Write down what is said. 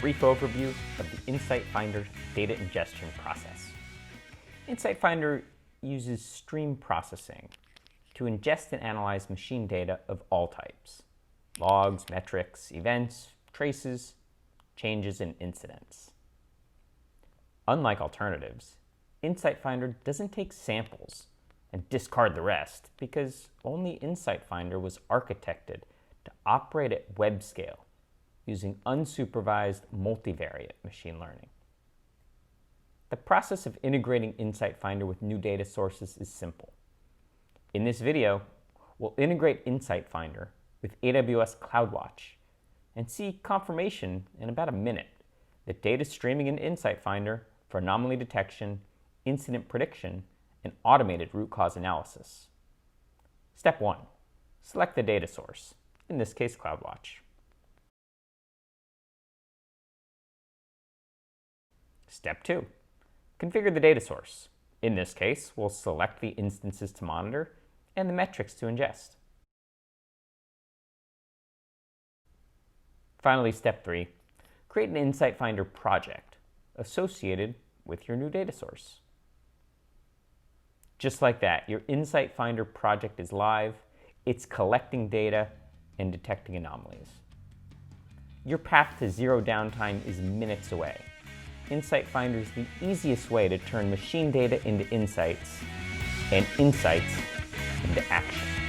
brief overview of the InsightFinder data ingestion process. InsightFinder uses stream processing to ingest and analyze machine data of all types: logs, metrics, events, traces, changes, and incidents. Unlike alternatives, InsightFinder doesn't take samples and discard the rest because only InsightFinder was architected to operate at web scale using unsupervised multivariate machine learning. The process of integrating InsightFinder with new data sources is simple. In this video, we'll integrate InsightFinder with AWS CloudWatch and see confirmation in about a minute that data streaming into InsightFinder for anomaly detection, incident prediction, and automated root cause analysis. Step 1. Select the data source, in this case CloudWatch. Step 2. Configure the data source. In this case, we'll select the instances to monitor and the metrics to ingest. Finally, Step 3. Create an InsightFinder project associated with your new data source. Just like that, your InsightFinder project is live, it's collecting data and detecting anomalies. Your path to zero downtime is minutes away. InsightFinder is the easiest way to turn machine data into insights and insights into action.